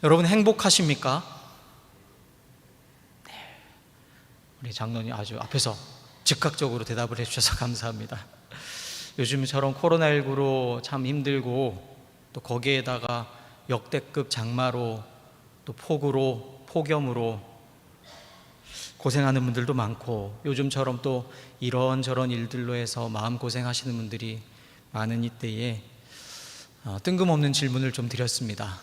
여러분 행복하십니까? 네. 우리 장로님 아주 앞에서 즉각적으로 대답을 해주셔서 감사합니다. 요즘처럼 코로나19로 참 힘들고 또 거기에다가 역대급 장마로 또 폭우로 폭염으로 고생하는 분들도 많고 요즘처럼 또 이런저런 일들로 해서 마음고생하시는 분들이 많은 이때에 뜬금없는 질문을 좀 드렸습니다.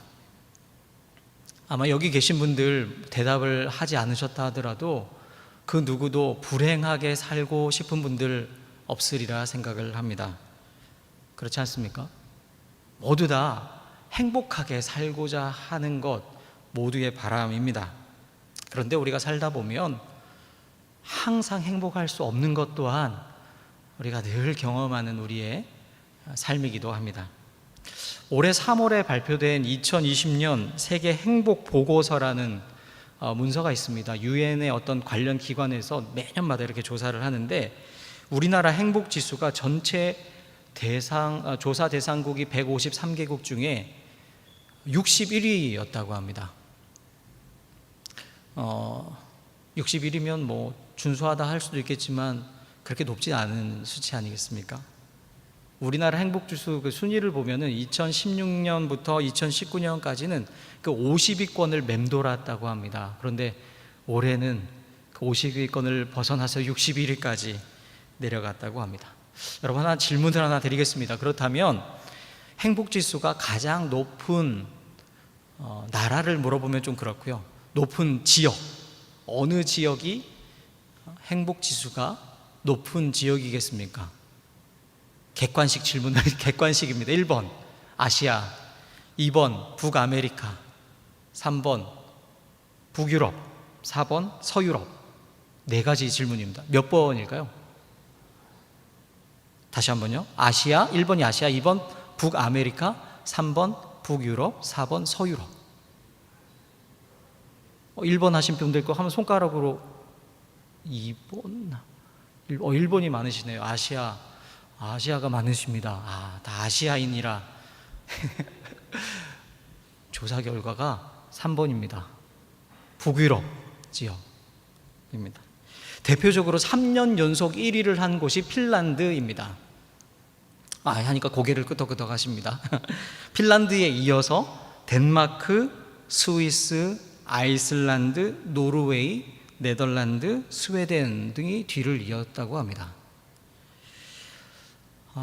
아마 여기 계신 분들 대답을 하지 않으셨다 하더라도 그 누구도 불행하게 살고 싶은 분들 없으리라 생각을 합니다. 그렇지 않습니까? 모두 다 행복하게 살고자 하는 것 모두의 바람입니다. 그런데 우리가 살다 보면 항상 행복할 수 없는 것 또한 우리가 늘 경험하는 우리의 삶이기도 합니다. 올해 3월에 발표된 2020년 세계 행복 보고서라는 문서가 있습니다. 유엔의 어떤 관련 기관에서 매년마다 이렇게 조사를 하는데 우리나라 행복 지수가 전체 조사 대상국이 153개국 중에 61위였다고 합니다. 61위면 뭐 준수하다 할 수도 있겠지만 그렇게 높지 않은 수치 아니겠습니까? 우리나라 행복지수 그 순위를 보면은 2016년부터 2019년까지는 그 50위권을 맴돌았다고 합니다. 그런데 올해는 그 50위권을 벗어나서 61위까지 내려갔다고 합니다. 여러분 질문을 하나 드리겠습니다. 그렇다면 행복지수가 가장 높은 나라를 물어보면 좀 그렇고요. 높은 지역, 어느 지역이 행복지수가 높은 지역이겠습니까? 객관식 질문, 객관식입니다. 1번 아시아, 2번 북아메리카, 3번 북유럽, 4번 서유럽. 네 가지 질문입니다. 몇 번일까요? 다시 한번요. 아시아, 1번이 아시아, 2번 북아메리카, 3번 북유럽, 4번 서유럽. 1번 하신 분들 거 한번 손가락으로 2번, 1번이 많으시네요. 아시아가 많으십니다. 다 아시아인이라. 조사 결과가 3번입니다. 북유럽 지역입니다. 대표적으로 3년 연속 1위를 한 곳이 핀란드입니다. 하니까 고개를 끄덕끄덕 하십니다. 핀란드에 이어서 덴마크, 스위스, 아이슬란드, 노르웨이, 네덜란드, 스웨덴 등이 뒤를 이었다고 합니다.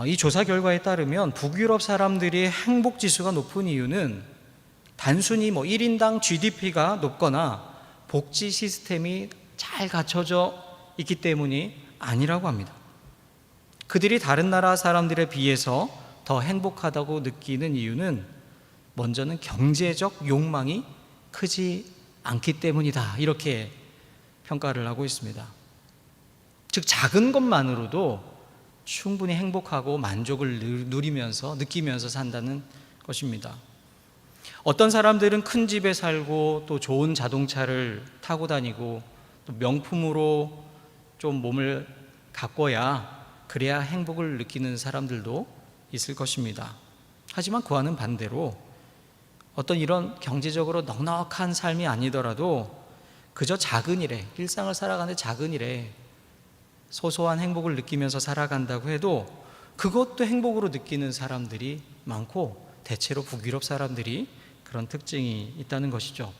이 조사 결과에 따르면 북유럽 사람들이 행복지수가 높은 이유는 단순히 1인당 GDP가 높거나 복지 시스템이 잘 갖춰져 있기 때문이 아니라고 합니다. 그들이 다른 나라 사람들에 비해서 더 행복하다고 느끼는 이유는 먼저는 경제적 욕망이 크지 않기 때문이다. 이렇게 평가를 하고 있습니다. 즉 작은 것만으로도 충분히 행복하고 만족을 느끼면서 산다는 것입니다. 어떤 사람들은 큰 집에 살고 또 좋은 자동차를 타고 다니고 또 명품으로 좀 몸을 가꿔야 그래야 행복을 느끼는 사람들도 있을 것입니다. 하지만 그와는 반대로 어떤 이런 경제적으로 넉넉한 삶이 아니더라도 그저 작은 일에, 일상을 살아가는 작은 일에 소소한 행복을 느끼면서 살아간다고 해도 그것도 행복으로 느끼는 사람들이 많고 대체로 북유럽 사람들이 그런 특징이 있다는 것이죠.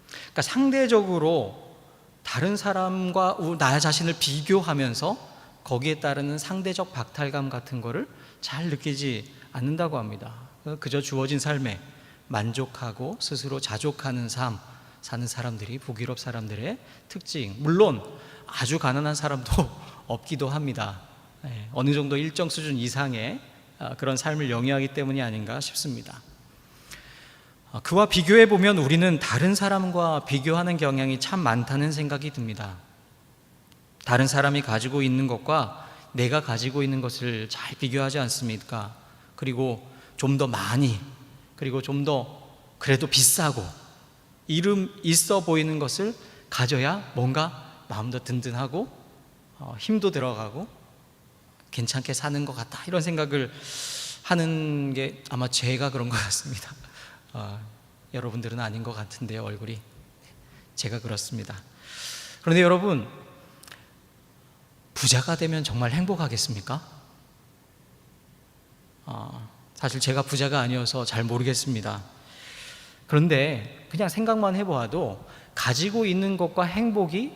그러니까 상대적으로 다른 사람과 나 자신을 비교하면서 거기에 따르는 상대적 박탈감 같은 거를 잘 느끼지 않는다고 합니다. 그저 주어진 삶에 만족하고 스스로 자족하는 삶 사는 사람들이 북유럽 사람들의 특징. 물론 아주 가난한 사람도 없기도 합니다. 어느 정도 일정 수준 이상의 그런 삶을 영위하기 때문이 아닌가 싶습니다. 그와 비교해 보면 우리는 다른 사람과 비교하는 경향이 참 많다는 생각이 듭니다. 다른 사람이 가지고 있는 것과 내가 가지고 있는 것을 잘 비교하지 않습니까? 그리고 좀 더 많이, 그리고 좀 더 그래도 비싸고 이름 있어 보이는 것을 가져야 뭔가 마음도 든든하고 힘도 들어가고 괜찮게 사는 것 같다, 이런 생각을 하는 게 아마 제가 그런 것 같습니다. 여러분들은 아닌 것 같은데요, 얼굴이. 제가 그렇습니다. 그런데 여러분, 부자가 되면 정말 행복하겠습니까? 사실 제가 부자가 아니어서 잘 모르겠습니다. 그런데 그냥 생각만 해보아도 가지고 있는 것과 행복이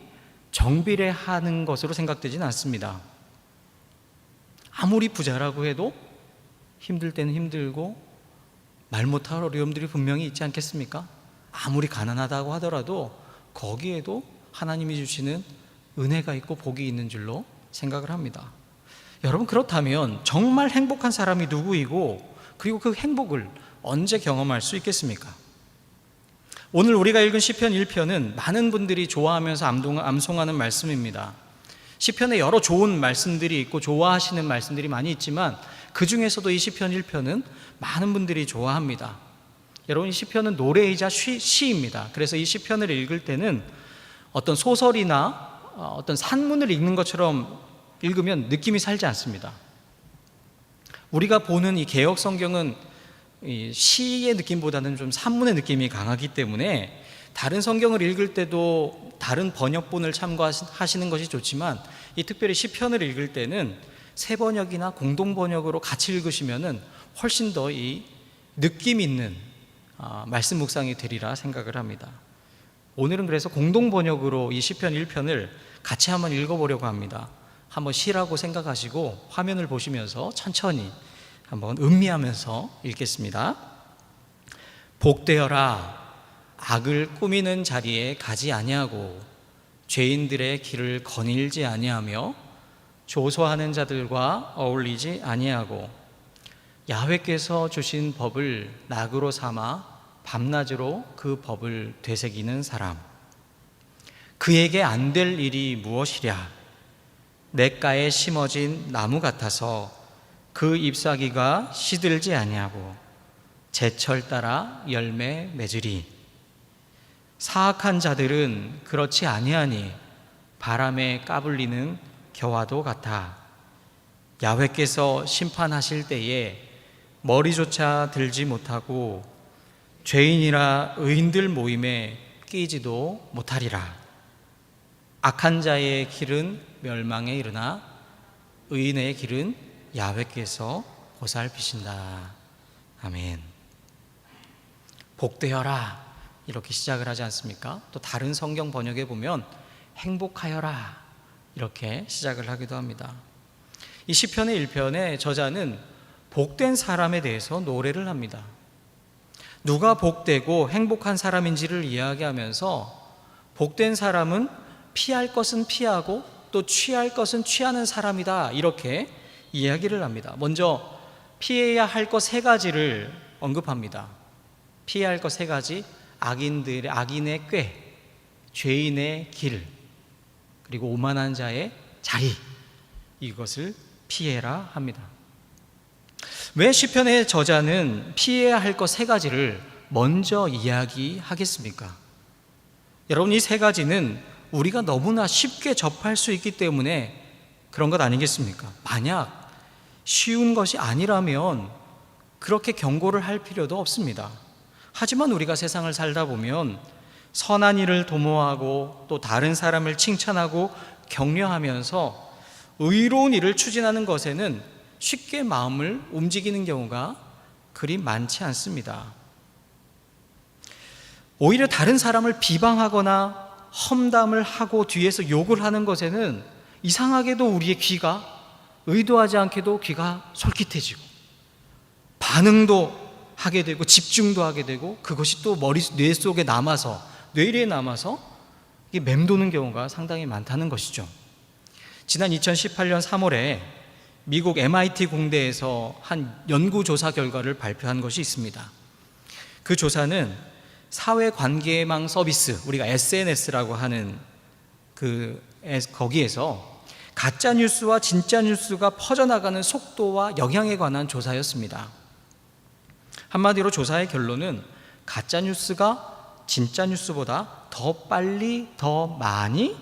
정비례하는 것으로 생각되지는 않습니다. 아무리 부자라고 해도 힘들 때는 힘들고 말 못할 어려움들이 분명히 있지 않겠습니까? 아무리 가난하다고 하더라도 거기에도 하나님이 주시는 은혜가 있고 복이 있는 줄로 생각을 합니다. 여러분, 그렇다면 정말 행복한 사람이 누구이고 그리고 그 행복을 언제 경험할 수 있겠습니까? 오늘 우리가 읽은 시편 1편은 많은 분들이 좋아하면서 암송하는 말씀입니다. 시편에 여러 좋은 말씀들이 있고 좋아하시는 말씀들이 많이 있지만 그 중에서도 이 시편 1편은 많은 분들이 좋아합니다. 여러분, 이 시편은 노래이자 시입니다. 그래서 이 시편을 읽을 때는 어떤 소설이나 어떤 산문을 읽는 것처럼 읽으면 느낌이 살지 않습니다. 우리가 보는 이 개역 성경은 이 시의 느낌보다는 좀 산문의 느낌이 강하기 때문에 다른 성경을 읽을 때도 다른 번역본을 참고하시는 것이 좋지만 이 특별히 시편을 읽을 때는 새 번역이나 공동 번역으로 같이 읽으시면은 훨씬 더 이 느낌 있는 말씀 묵상이 되리라 생각을 합니다. 오늘은 그래서 공동 번역으로 이 시편 1편을 같이 한번 읽어보려고 합니다. 한번 시라고 생각하시고 화면을 보시면서 천천히 한번 음미하면서 읽겠습니다. 복되어라, 악을 꾸미는 자리에 가지 아니하고 죄인들의 길을 거닐지 아니하며 조소하는 자들과 어울리지 아니하고 야훼께서 주신 법을 낙으로 삼아 밤낮으로 그 법을 되새기는 사람. 그에게 안 될 일이 무엇이랴? 냇가에 심어진 나무 같아서 그 잎사귀가 시들지 아니하고 제철 따라 열매 맺으리. 사악한 자들은 그렇지 아니하니 바람에 까불리는 겨와도 같아. 야훼께서 심판하실 때에 머리조차 들지 못하고 죄인이라 의인들 모임에 끼지도 못하리라. 악한 자의 길은 멸망에 이르나 의인의 길은 야훼께서 보살피신다. 아멘. 복되어라 이렇게 시작을 하지 않습니까? 또 다른 성경 번역에 보면 행복하여라 이렇게 시작을 하기도 합니다. 이 시편의 1편의 저자는 복된 사람에 대해서 노래를 합니다. 누가 복되고 행복한 사람인지를 이야기하면서 복된 사람은 피할 것은 피하고 또 취할 것은 취하는 사람이다 이렇게 이야기를 합니다. 먼저 피해야 할 것 세 가지를 언급합니다. 피해야 할 것 세 가지, 악인의 꾀, 죄인의 길, 그리고 오만한 자의 자리, 이것을 피해라 합니다. 왜 시편의 저자는 피해야 할 것 세 가지를 먼저 이야기하겠습니까? 여러분, 이 세 가지는 우리가 너무나 쉽게 접할 수 있기 때문에 그런 것 아니겠습니까? 만약 쉬운 것이 아니라면 그렇게 경고를 할 필요도 없습니다. 하지만 우리가 세상을 살다 보면 선한 일을 도모하고 또 다른 사람을 칭찬하고 격려하면서 의로운 일을 추진하는 것에는 쉽게 마음을 움직이는 경우가 그리 많지 않습니다. 오히려 다른 사람을 비방하거나 험담을 하고 뒤에서 욕을 하는 것에는 이상하게도 우리의 귀가 의도하지 않게도 귀가 솔깃해지고 반응도 하게 되고 집중도 하게 되고 그것이 또 뇌 속에 남아서 뇌리에 남아서 이게 맴도는 경우가 상당히 많다는 것이죠. 지난 2018년 3월에 미국 MIT 공대에서 한 연구조사 결과를 발표한 것이 있습니다. 그 조사는 사회관계망 서비스, 우리가 SNS라고 하는 거기에서 가짜뉴스와 진짜뉴스가 퍼져나가는 속도와 영향에 관한 조사였습니다. 한마디로 조사의 결론은 가짜뉴스가 진짜뉴스보다 더 빨리 더 많이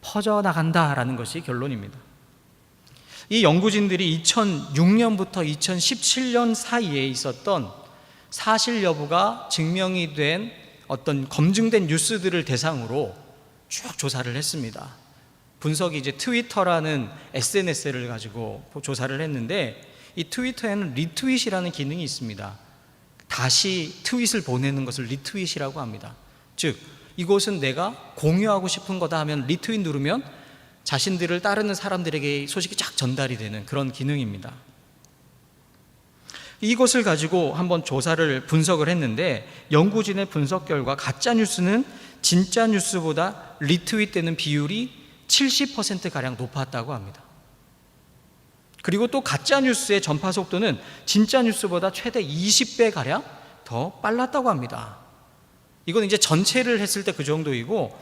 퍼져나간다라는 것이 결론입니다. 이 연구진들이 2006년부터 2017년 사이에 있었던 사실 여부가 증명이 된 어떤 검증된 뉴스들을 대상으로 쭉 조사를 했습니다. 분석이 이제 트위터라는 SNS를 가지고 조사를 했는데, 이 트위터에는 리트윗이라는 기능이 있습니다. 다시 트윗을 보내는 것을 리트윗이라고 합니다. 즉, 이것은 내가 공유하고 싶은 거다 하면 리트윗 누르면 자신들을 따르는 사람들에게 소식이 쫙 전달이 되는 그런 기능입니다. 이것을 가지고 한번 조사를 분석을 했는데, 연구진의 분석 결과 가짜뉴스는 진짜 뉴스보다 리트윗되는 비율이 70%가량 높았다고 합니다. 그리고 또 가짜뉴스의 전파 속도는 진짜 뉴스보다 최대 20배가량 더 빨랐다고 합니다. 이건 이제 전체를 했을 때 그 정도이고,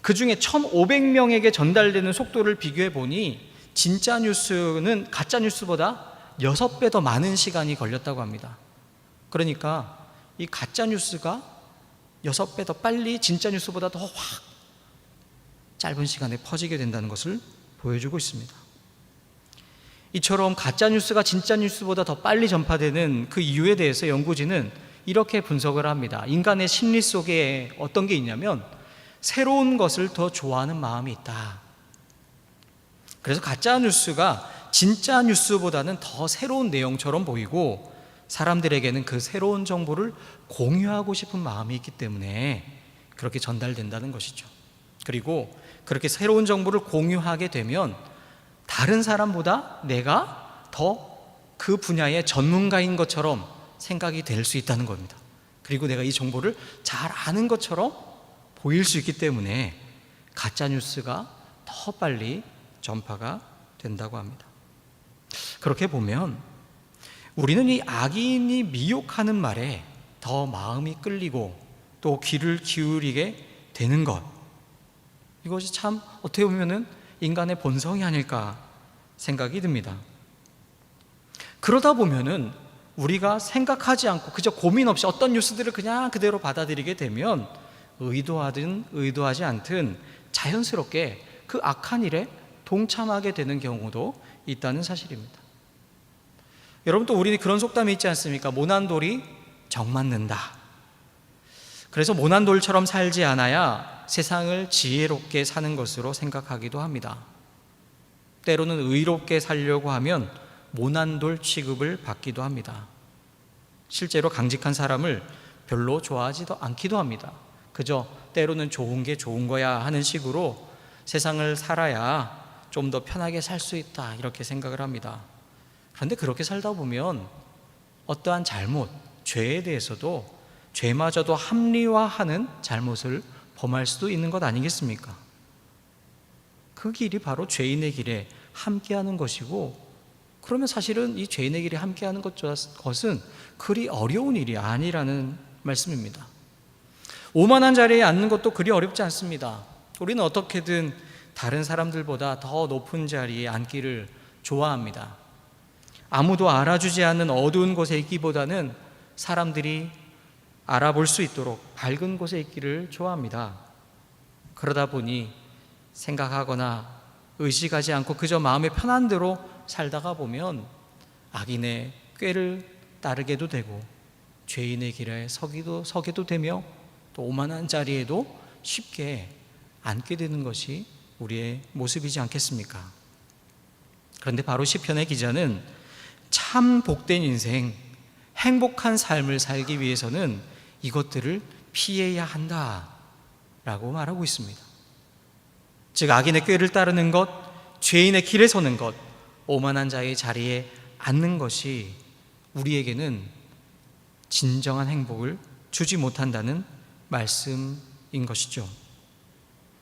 그 중에 1,500명에게 전달되는 속도를 비교해 보니 진짜 뉴스는 가짜 뉴스보다 6배 더 많은 시간이 걸렸다고 합니다. 그러니까 이 가짜 뉴스가 6배 더 빨리 진짜 뉴스보다 더 확 짧은 시간에 퍼지게 된다는 것을 보여주고 있습니다. 이처럼 가짜 뉴스가 진짜 뉴스보다 더 빨리 전파되는 그 이유에 대해서 연구진은 이렇게 분석을 합니다. 인간의 심리 속에 어떤 게 있냐면, 새로운 것을 더 좋아하는 마음이 있다. 그래서 가짜 뉴스가 진짜 뉴스보다는 더 새로운 내용처럼 보이고, 사람들에게는 그 새로운 정보를 공유하고 싶은 마음이 있기 때문에 그렇게 전달된다는 것이죠. 그리고 그렇게 새로운 정보를 공유하게 되면 다른 사람보다 내가 더 그 분야의 전문가인 것처럼 생각이 될 수 있다는 겁니다. 그리고 내가 이 정보를 잘 아는 것처럼 보일 수 있기 때문에 가짜뉴스가 더 빨리 전파가 된다고 합니다. 그렇게 보면 우리는 이 악인이 미혹하는 말에 더 마음이 끌리고 또 귀를 기울이게 되는 것, 이것이 참 어떻게 보면은 인간의 본성이 아닐까 생각이 듭니다. 그러다 보면은 우리가 생각하지 않고 그저 고민 없이 어떤 뉴스들을 그냥 그대로 받아들이게 되면 의도하든 의도하지 않든 자연스럽게 그 악한 일에 동참하게 되는 경우도 있다는 사실입니다. 여러분, 또 우리는 그런 속담이 있지 않습니까? 모난 돌이 정 맞는다. 그래서 모난 돌처럼 살지 않아야 세상을 지혜롭게 사는 것으로 생각하기도 합니다. 때로는 의롭게 살려고 하면 모난 돌 취급을 받기도 합니다. 실제로 강직한 사람을 별로 좋아하지도 않기도 합니다. 그저 때로는 좋은 게 좋은 거야 하는 식으로 세상을 살아야 좀 더 편하게 살 수 있다, 이렇게 생각을 합니다. 그런데 그렇게 살다 보면 어떠한 잘못, 죄에 대해서도 죄마저도 합리화하는 잘못을 범할 수도 있는 것 아니겠습니까? 그 길이 바로 죄인의 길에 함께하는 것이고, 그러면 사실은 이 죄인의 길에 함께하는 것은 그리 어려운 일이 아니라는 말씀입니다. 오만한 자리에 앉는 것도 그리 어렵지 않습니다. 우리는 어떻게든 다른 사람들보다 더 높은 자리에 앉기를 좋아합니다. 아무도 알아주지 않는 어두운 곳에 있기보다는 사람들이 알아볼 수 있도록 밝은 곳에 있기를 좋아합니다. 그러다 보니 생각하거나 의식하지 않고 그저 마음의 편한 대로 살다가 보면 악인의 꾀를 따르게도 되고 죄인의 길에 서게도 되며 또 오만한 자리에도 쉽게 앉게 되는 것이 우리의 모습이지 않겠습니까? 그런데 바로 시편의 기자는 참 복된 인생, 행복한 삶을 살기 위해서는 이것들을 피해야 한다라고 말하고 있습니다. 즉, 악인의 꾀를 따르는 것, 죄인의 길에 서는 것, 오만한 자의 자리에 앉는 것이 우리에게는 진정한 행복을 주지 못한다는 말씀인 것이죠.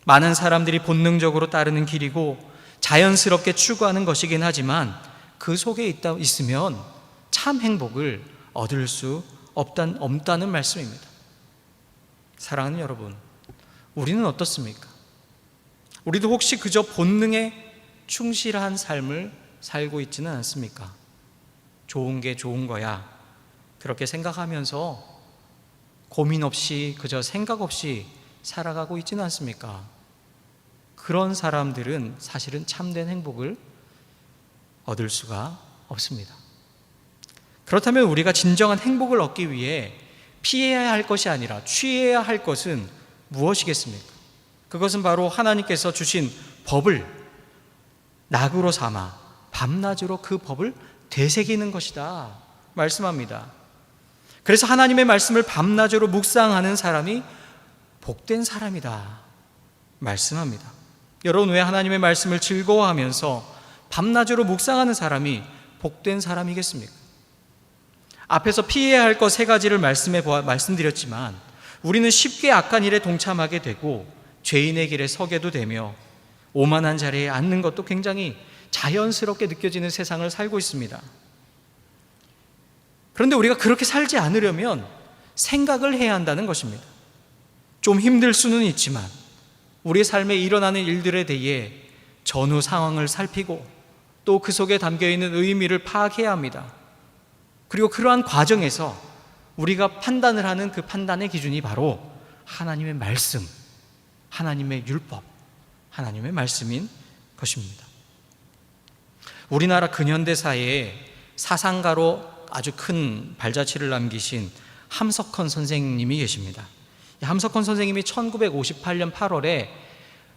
많은 사람들이 본능적으로 따르는 길이고 자연스럽게 추구하는 것이긴 하지만 그 속에 있으면 참 행복을 얻을 수 없다는 말씀입니다. 사랑하는 여러분, 우리는 어떻습니까? 우리도 혹시 그저 본능에 충실한 삶을 살고 있지는 않습니까? 좋은 게 좋은 거야, 그렇게 생각하면서 고민 없이 그저 생각 없이 살아가고 있지는 않습니까? 그런 사람들은 사실은 참된 행복을 얻을 수가 없습니다. 그렇다면 우리가 진정한 행복을 얻기 위해 피해야 할 것이 아니라 취해야 할 것은 무엇이겠습니까? 그것은 바로 하나님께서 주신 법을 낙으로 삼아 밤낮으로 그 법을 되새기는 것이다 말씀합니다. 그래서 하나님의 말씀을 밤낮으로 묵상하는 사람이 복된 사람이다 말씀합니다. 여러분, 왜 하나님의 말씀을 즐거워하면서 밤낮으로 묵상하는 사람이 복된 사람이겠습니까? 앞에서 피해야 할 것 세 가지를 말씀드렸지만 우리는 쉽게 악한 일에 동참하게 되고 죄인의 길에 서게도 되며 오만한 자리에 앉는 것도 굉장히 자연스럽게 느껴지는 세상을 살고 있습니다. 그런데 우리가 그렇게 살지 않으려면 생각을 해야 한다는 것입니다. 좀 힘들 수는 있지만 우리 삶에 일어나는 일들에 대해 전후 상황을 살피고 또 그 속에 담겨있는 의미를 파악해야 합니다. 그리고 그러한 과정에서 우리가 판단을 하는 그 판단의 기준이 바로 하나님의 말씀, 하나님의 율법, 하나님의 말씀인 것입니다. 우리나라 근현대사에 사상가로 아주 큰 발자취를 남기신 함석헌 선생님이 계십니다. 함석헌 선생님이 1958년 8월에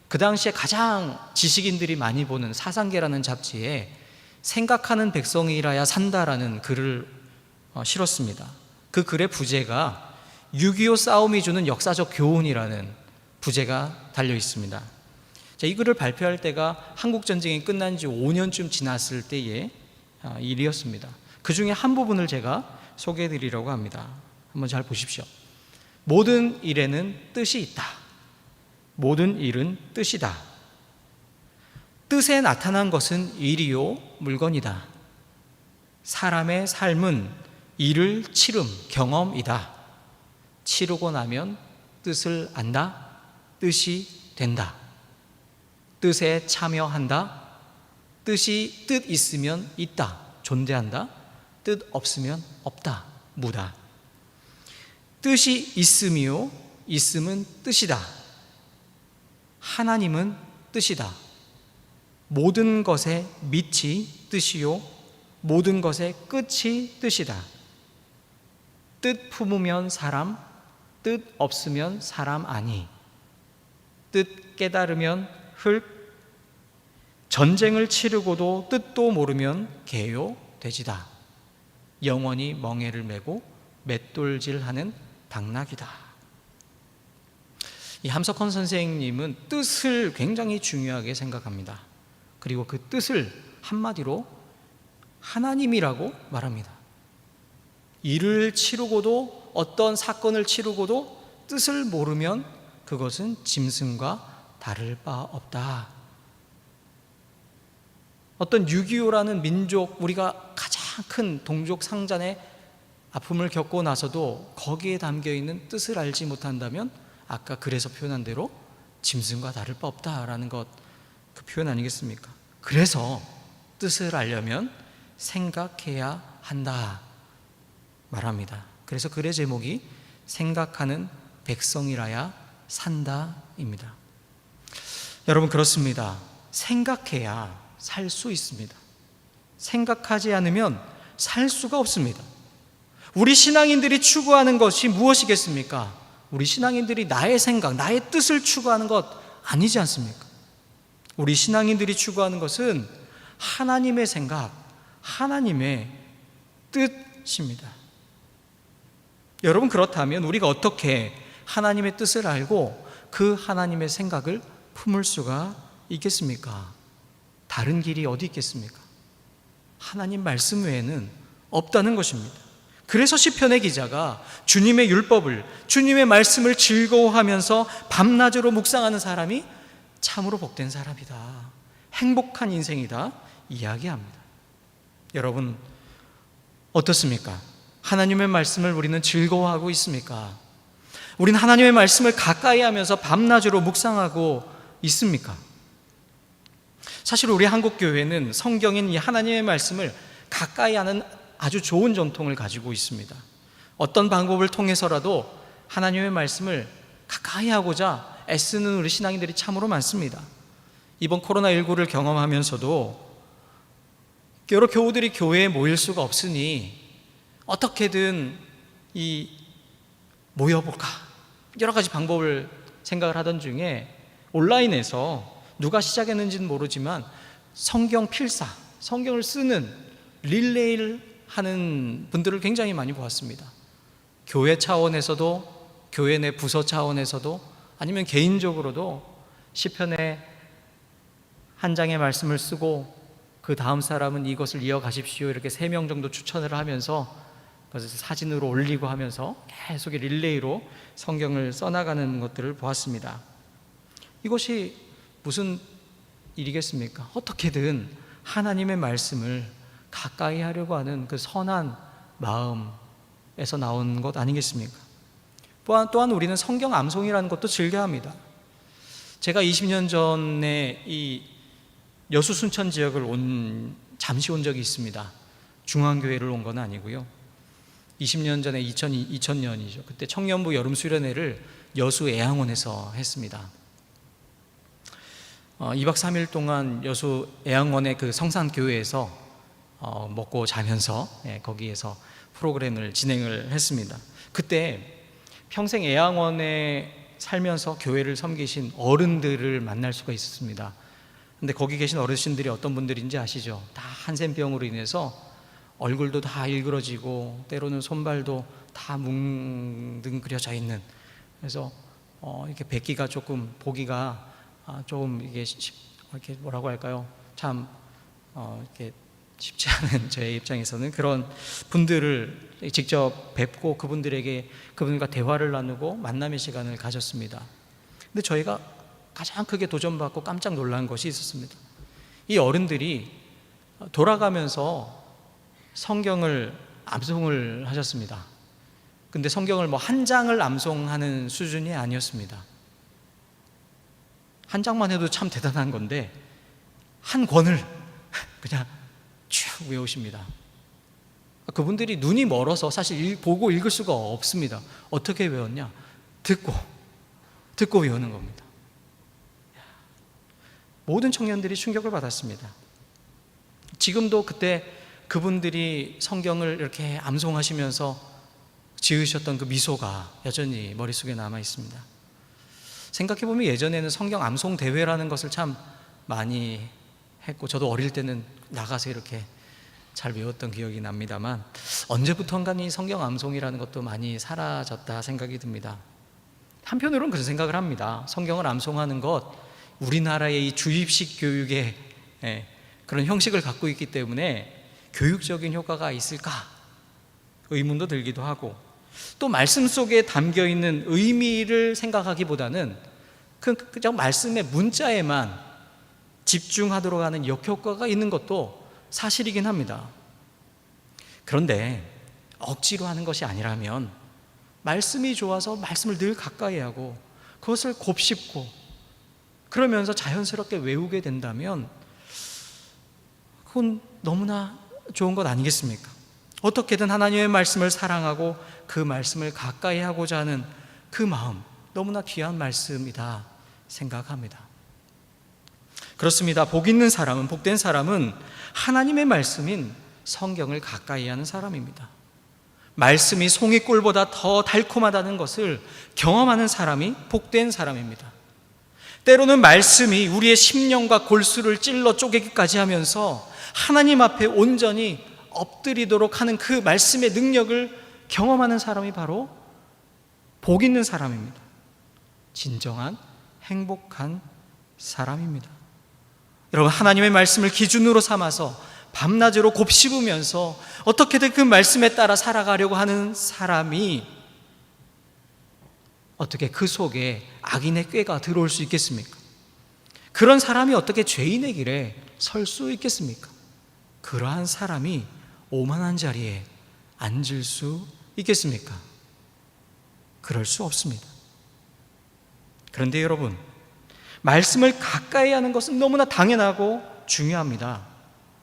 그 당시에 가장 지식인들이 많이 보는 사상계라는 잡지에 생각하는 백성이라야 산다라는 글을 실었습니다. 그 글의 부제가 6.25 싸움이 주는 역사적 교훈이라는 부제가 달려 있습니다. 이 글을 발표할 때가 한국전쟁이 끝난 지 5년쯤 지났을 때의 일이었습니다. 그 중에 한 부분을 제가 소개해 드리려고 합니다. 한번 잘 보십시오. 모든 일에는 뜻이 있다. 모든 일은 뜻이다. 뜻에 나타난 것은 일이요 물건이다. 사람의 삶은 일을 치름, 경험이다. 치르고 나면 뜻을 안다. 뜻이 된다. 뜻에 참여한다. 뜻 있으면 있다. 존재한다. 뜻 없으면 없다. 무다. 뜻이 있음이요 있음은 뜻이다. 하나님은 뜻이다. 모든 것의 밑이 뜻이요 모든 것의 끝이 뜻이다. 뜻 품으면 사람, 뜻 없으면 사람 아니. 뜻 깨달으면 흙, 전쟁을 치르고도 뜻도 모르면 개요 돼지다. 영원히 멍에를 메고 맷돌질하는 당나귀다. 이 함석헌 선생님은 뜻을 굉장히 중요하게 생각합니다. 그리고 그 뜻을 한마디로 하나님이라고 말합니다. 일을 치르고도 어떤 사건을 치르고도 뜻을 모르면 그것은 짐승과 다를 바 없다. 어떤 6.25라는 민족, 우리가 가장 큰 동족 상잔의 아픔을 겪고 나서도 거기에 담겨있는 뜻을 알지 못한다면 아까 글에서 표현한 대로 짐승과 다를 바 없다라는 것, 그 표현 아니겠습니까? 그래서 뜻을 알려면 생각해야 한다 말합니다. 그래서 글의 제목이 생각하는 백성이라야 산다입니다. 여러분, 그렇습니다. 생각해야 살 수 있습니다. 생각하지 않으면 살 수가 없습니다. 우리 신앙인들이 추구하는 것이 무엇이겠습니까? 우리 신앙인들이 나의 생각, 나의 뜻을 추구하는 것 아니지 않습니까? 우리 신앙인들이 추구하는 것은 하나님의 생각, 하나님의 뜻입니다. 여러분, 그렇다면 우리가 어떻게 하나님의 뜻을 알고 그 하나님의 생각을 품을 수가 있겠습니까? 다른 길이 어디 있겠습니까? 하나님 말씀 외에는 없다는 것입니다. 그래서 시편의 기자가 주님의 율법을, 주님의 말씀을 즐거워하면서 밤낮으로 묵상하는 사람이 참으로 복된 사람이다, 행복한 인생이다 이야기합니다. 여러분, 어떻습니까? 하나님의 말씀을 우리는 즐거워하고 있습니까? 우리는 하나님의 말씀을 가까이 하면서 밤낮으로 묵상하고 있습니까? 사실 우리 한국교회는 성경인 이 하나님의 말씀을 가까이 하는 아주 좋은 전통을 가지고 있습니다. 어떤 방법을 통해서라도 하나님의 말씀을 가까이 하고자 애쓰는 우리 신앙인들이 참으로 많습니다. 이번 코로나19를 경험하면서도 여러 교우들이 교회에 모일 수가 없으니 어떻게든 이 모여볼까 여러 가지 방법을 생각을 하던 중에 온라인에서 누가 시작했는지는 모르지만 성경 필사, 성경을 쓰는 릴레이를 하는 분들을 굉장히 많이 보았습니다. 교회 차원에서도, 교회 내 부서 차원에서도, 아니면 개인적으로도 시편의 한 장의 말씀을 쓰고 그 다음 사람은 이것을 이어가십시오 이렇게 3명 정도 추천을 하면서 그것을 사진으로 올리고 하면서 계속 릴레이로 성경을 써나가는 것들을 보았습니다. 이것이 무슨 일이겠습니까? 어떻게든 하나님의 말씀을 가까이 하려고 하는 그 선한 마음에서 나온 것 아니겠습니까? 또한 우리는 성경 암송이라는 것도 즐겨합니다. 제가 20년 전에 이 여수 순천 지역을 잠시 온 적이 있습니다. 중앙교회를 온 건 아니고요. 20년 전에 2000년이죠. 그때 청년부 여름 수련회를 여수 애양원에서 했습니다. 2박 3일 동안 여수 애양원의 그 성산교회에서 먹고 자면서 거기에서 프로그램을 진행을 했습니다. 그때 평생 애양원에 살면서 교회를 섬기신 어른들을 만날 수가 있었습니다. 근데 거기 계신 어르신들이 어떤 분들인지 아시죠? 다 한센병으로 인해서 얼굴도 다 일그러지고 때로는 손발도 다 뭉둥그려져 있는, 그래서 이렇게 뵙기가 조금 보기가 좀 이렇게 뭐라고 할까요? 참 이렇게 쉽지 않은 저의 입장에서는 그런 분들을 직접 뵙고 그분과 대화를 나누고 만남의 시간을 가졌습니다. 근데 저희가 가장 크게 도전받고 깜짝 놀란 것이 있었습니다. 이 어른들이 돌아가면서 성경을 암송을 하셨습니다. 근데 성경을 한 장을 암송하는 수준이 아니었습니다. 한 장만 해도 참 대단한 건데 한 권을 그냥 쭉 외우십니다. 그분들이 눈이 멀어서 사실 보고 읽을 수가 없습니다. 어떻게 외웠냐? 듣고 외우는 겁니다. 모든 청년들이 충격을 받았습니다. 지금도 그때 그분들이 성경을 이렇게 암송하시면서 지으셨던 그 미소가 여전히 머릿속에 남아 있습니다. 생각해보면 예전에는 성경 암송 대회라는 것을 참 많이 했고, 저도 어릴 때는 나가서 이렇게 잘 외웠던 기억이 납니다만 언제부턴가 이 성경 암송이라는 것도 많이 사라졌다 생각이 듭니다. 한편으로는 그런 생각을 합니다. 성경을 암송하는 것, 우리나라의 이 주입식 교육의 그런 형식을 갖고 있기 때문에 교육적인 효과가 있을까 의문도 들기도 하고, 또 말씀 속에 담겨있는 의미를 생각하기보다는 그냥 말씀의 문자에만 집중하도록 하는 역효과가 있는 것도 사실이긴 합니다. 그런데 억지로 하는 것이 아니라면, 말씀이 좋아서 말씀을 늘 가까이 하고 그것을 곱씹고 그러면서 자연스럽게 외우게 된다면 그건 너무나 좋은 것 아니겠습니까? 어떻게든 하나님의 말씀을 사랑하고 그 말씀을 가까이 하고자 하는 그 마음, 너무나 귀한 말씀이다 생각합니다. 그렇습니다. 복 있는 사람은, 복된 사람은 하나님의 말씀인 성경을 가까이 하는 사람입니다. 말씀이 송이꿀보다 더 달콤하다는 것을 경험하는 사람이 복된 사람입니다. 때로는 말씀이 우리의 심령과 골수를 찔러 쪼개기까지 하면서 하나님 앞에 온전히 엎드리도록 하는 그 말씀의 능력을 경험하는 사람이 바로 복 있는 사람입니다. 진정한 행복한 사람입니다. 여러분, 하나님의 말씀을 기준으로 삼아서 밤낮으로 곱씹으면서 어떻게든 그 말씀에 따라 살아가려고 하는 사람이 어떻게 그 속에 악인의 꾀가 들어올 수 있겠습니까? 그런 사람이 어떻게 죄인의 길에 설 수 있겠습니까? 그러한 사람이 오만한 자리에 앉을 수 있겠습니까? 그럴 수 없습니다. 그런데 여러분, 말씀을 가까이 하는 것은 너무나 당연하고 중요합니다.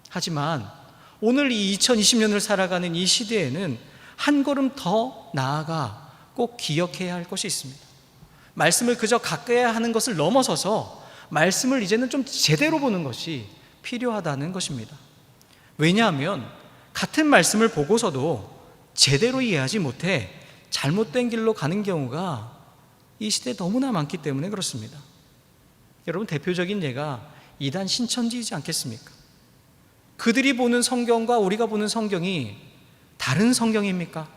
하지만 오늘 이 2020년을 살아가는 이 시대에는 한 걸음 더 나아가 꼭 기억해야 할 것이 있습니다. 말씀을 그저 가까이 하는 것을 넘어서서 말씀을 이제는 좀 제대로 보는 것이 필요하다는 것입니다. 왜냐하면 같은 말씀을 보고서도 제대로 이해하지 못해 잘못된 길로 가는 경우가 이 시대에 너무나 많기 때문에 그렇습니다. 여러분, 대표적인 예가 이단 신천지이지 않겠습니까? 그들이 보는 성경과 우리가 보는 성경이 다른 성경입니까?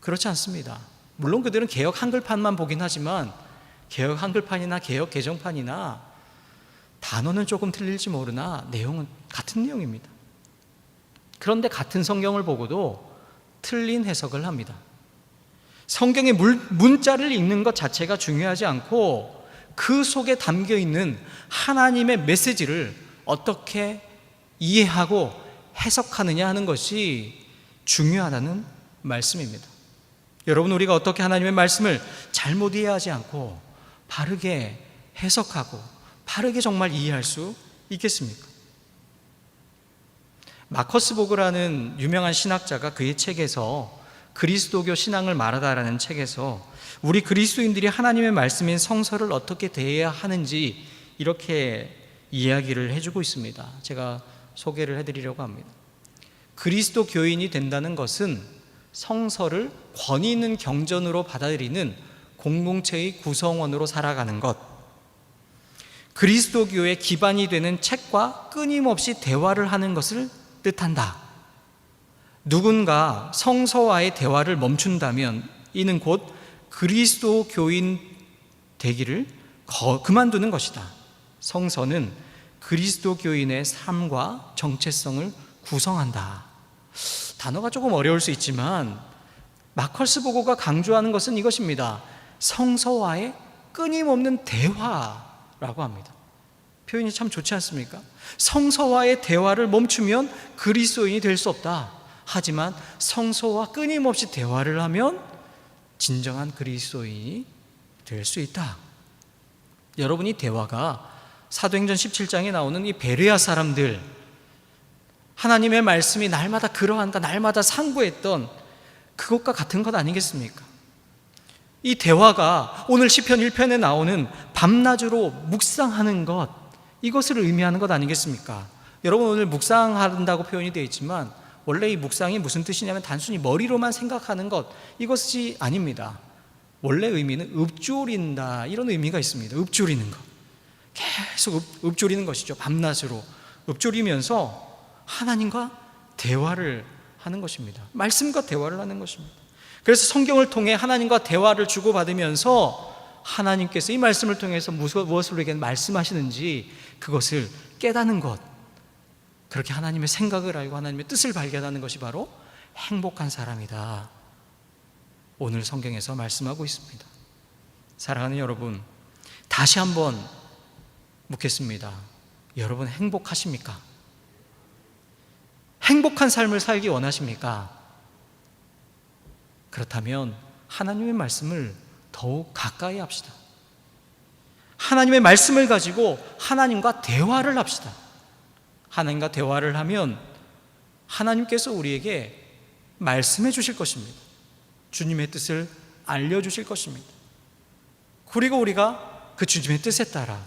그렇지 않습니다. 물론 그들은 개역 한글판만 보긴 하지만 개역 한글판이나 개역 개정판이나 단어는 조금 틀릴지 모르나 내용은 같은 내용입니다. 그런데 같은 성경을 보고도 틀린 해석을 합니다. 성경의 문자를 읽는 것 자체가 중요하지 않고 그 속에 담겨 있는 하나님의 메시지를 어떻게 이해하고 해석하느냐 하는 것이 중요하다는 말씀입니다. 여러분, 우리가 어떻게 하나님의 말씀을 잘못 이해하지 않고 바르게 해석하고 바르게 정말 이해할 수 있겠습니까? 마커스 보그라는 유명한 신학자가 그의 책에서 그리스도교 신앙을 말하다라는 책에서 우리 그리스도인들이 하나님의 말씀인 성서를 어떻게 대해야 하는지 이렇게 이야기를 해주고 있습니다. 제가 소개를 해드리려고 합니다. 그리스도 교인이 된다는 것은 성서를 권위 있는 경전으로 받아들이는 공동체의 구성원으로 살아가는 것, 그리스도교의 기반이 되는 책과 끊임없이 대화를 하는 것을 뜻한다. 누군가 성서와의 대화를 멈춘다면 이는 곧 그리스도 교인 되기를 그만두는 것이다. 성서는 그리스도 교인의 삶과 정체성을 구성한다. 단어가 조금 어려울 수 있지만 마커스 보고가 강조하는 것은 이것입니다. 성서와의 끊임없는 대화라고 합니다. 표현이 참 좋지 않습니까? 성서와의 대화를 멈추면 그리스도인이 될 수 없다. 하지만 성서와 끊임없이 대화를 하면 진정한 그리스도인이 될 수 있다. 여러분, 이 대화가 사도행전 17장에 나오는 이 베레아 사람들, 하나님의 말씀이 날마다 그러한가 날마다 상고했던 그것과 같은 것 아니겠습니까? 이 대화가 오늘 시편 1편에 나오는 밤낮으로 묵상하는 것, 이것을 의미하는 것 아니겠습니까? 여러분, 오늘 묵상한다고 표현이 되어 있지만 원래 이 묵상이 무슨 뜻이냐면 단순히 머리로만 생각하는 것, 이것이 아닙니다. 원래 의미는 읊조린다, 이런 의미가 있습니다. 읊조리는 것, 계속 읊조리는 것이죠. 밤낮으로 읊조리면서 하나님과 대화를 하는 것입니다. 말씀과 대화를 하는 것입니다. 그래서 성경을 통해 하나님과 대화를 주고받으면서 하나님께서 이 말씀을 통해서 무엇을 우리에게 말씀하시는지 그것을 깨닫는 것, 그렇게 하나님의 생각을 알고 하나님의 뜻을 발견하는 것이 바로 행복한 사람이다. 오늘 성경에서 말씀하고 있습니다. 사랑하는 여러분, 다시 한번 묻겠습니다. 여러분, 행복하십니까? 행복한 삶을 살기 원하십니까? 그렇다면 하나님의 말씀을 더욱 가까이 합시다. 하나님의 말씀을 가지고 하나님과 대화를 합시다. 하나님과 대화를 하면 하나님께서 우리에게 말씀해 주실 것입니다. 주님의 뜻을 알려주실 것입니다. 그리고 우리가 그 주님의 뜻에 따라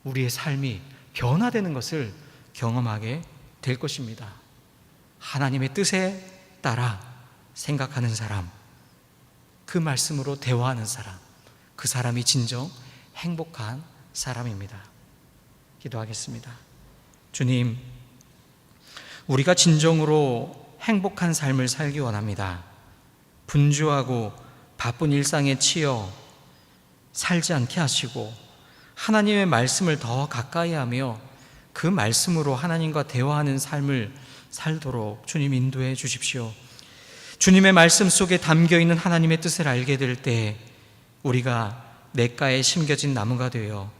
우리의 삶이 변화되는 것을 경험하게 될 것입니다. 하나님의 뜻에 따라 생각하는 사람, 그 말씀으로 대화하는 사람, 그 사람이 진정 행복한 사람입니다. 기도하겠습니다. 주님, 우리가 진정으로 행복한 삶을 살기 원합니다. 분주하고 바쁜 일상에 치여 살지 않게 하시고 하나님의 말씀을 더 가까이 하며 그 말씀으로 하나님과 대화하는 삶을 살도록 주님 인도해 주십시오. 주님의 말씀 속에 담겨있는 하나님의 뜻을 알게 될 때 우리가 냇가에 심겨진 나무가 되어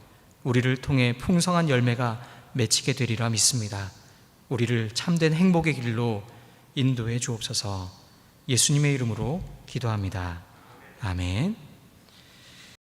우리를 통해 풍성한 열매가 맺히게 되리라 믿습니다. 우리를 참된 행복의 길로 인도해 주옵소서. 예수님의 이름으로 기도합니다. 아멘.